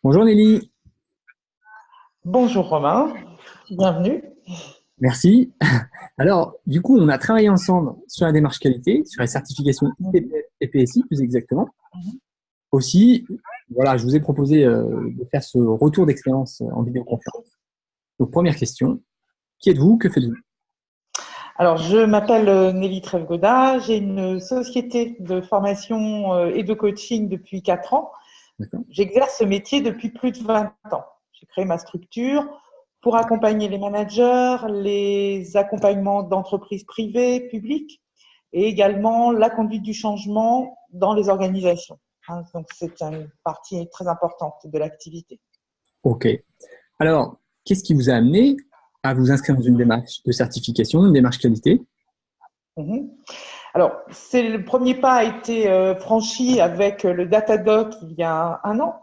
Bonjour Nelly, Bonjour Romain, bienvenue. merci. Alors, du coup, on a travaillé ensemble sur la démarche qualité, sur la certification IPPF et PSI plus exactement. Aussi, voilà, je vous ai proposé de faire ce retour d'expérience en vidéoconférence. Donc, première question, qui êtes-vous? Que faites-vous? Alors, je m'appelle Nelly Trèves-Gaudin, j'ai une société de formation et de coaching depuis 4 ans. D'accord. J'exerce ce métier depuis plus de 20 ans. J'ai créé ma structure pour accompagner les managers, les accompagnements d'entreprises privées, publiques et également la conduite du changement dans les organisations. Donc, c'est une partie très importante de l'activité. Ok. Alors, qu'est-ce qui vous a amené à vous inscrire dans une démarche de certification, une démarche qualité? Mhm. Alors, le premier pas a été franchi avec le Datadoc il y a un an.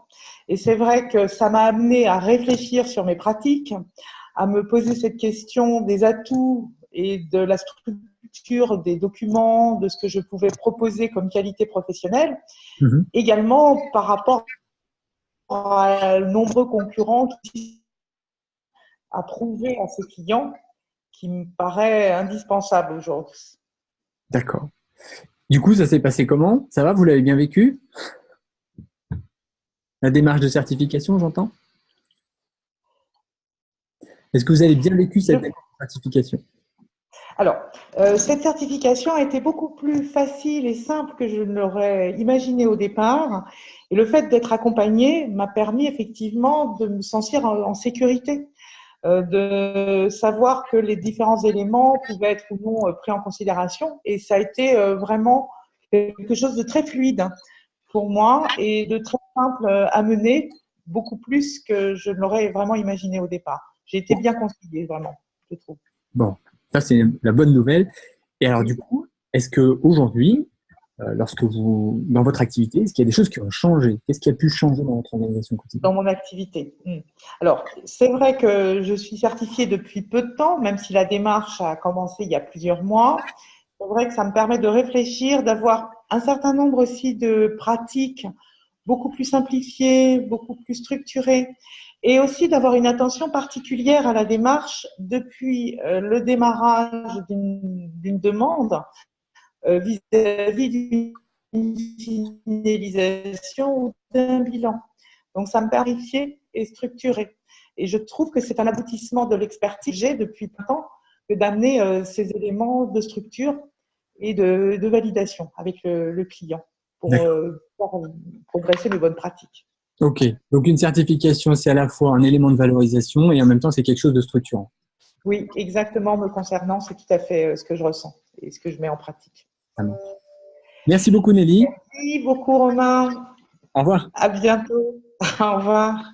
Et c'est vrai que ça m'a amené à réfléchir sur mes pratiques, à me poser cette question des atouts et de la structure des documents, de ce que je pouvais proposer comme qualité professionnelle, Mhm. également par rapport à nombreux concurrents à prouver à ces clients qui me paraît indispensable aujourd'hui. D'accord. Du coup, ça s'est passé comment? Ça va, vous l'avez bien vécu? La démarche de certification, j'entends? Est-ce que vous avez bien vécu cette démarche de certification? Alors, cette certification a été beaucoup plus facile et simple que je ne l'aurais imaginé au départ. Et le fait d'être accompagnée m'a permis effectivement de me sentir en sécurité, de savoir que les différents éléments pouvaient être ou non pris en considération. Et ça a été vraiment quelque chose de très fluide pour moi et de très simple à mener, beaucoup plus que je ne l'aurais vraiment imaginé au départ. J'ai été bien conseillée, vraiment, je trouve. Bon, ça c'est la bonne nouvelle. Et alors du coup, est-ce que aujourd'hui, lorsque vous, dans votre activité, est-ce qu'il y a des choses qui ont changé? Qu'est-ce qui a pu changer dans votre organisation quotidienne? Dans mon activité. Alors, c'est vrai que je suis certifiée depuis peu de temps, même si la démarche a commencé il y a plusieurs mois. C'est vrai que ça me permet de réfléchir, d'avoir un certain nombre aussi de pratiques beaucoup plus simplifiées, beaucoup plus structurées, et aussi d'avoir une attention particulière à la démarche depuis le démarrage d'une demande vis-à-vis d'une finalisation ou d'un bilan. Donc, ça me permet de clarifier et structurer. Et je trouve que c'est un aboutissement de l'expertise que j'ai depuis longtemps que d'amener ces éléments de structure et de validation avec le client pour D'accord. pouvoir progresser les bonnes pratiques. Ok. Donc une certification, c'est à la fois un élément de valorisation et en même temps, c'est quelque chose de structurant. Oui, exactement, me concernant, c'est tout à fait ce que je ressens et ce que je mets en pratique. Ça marche. Merci beaucoup, Nelly. Merci beaucoup, Romain. Au revoir. À bientôt. Au revoir.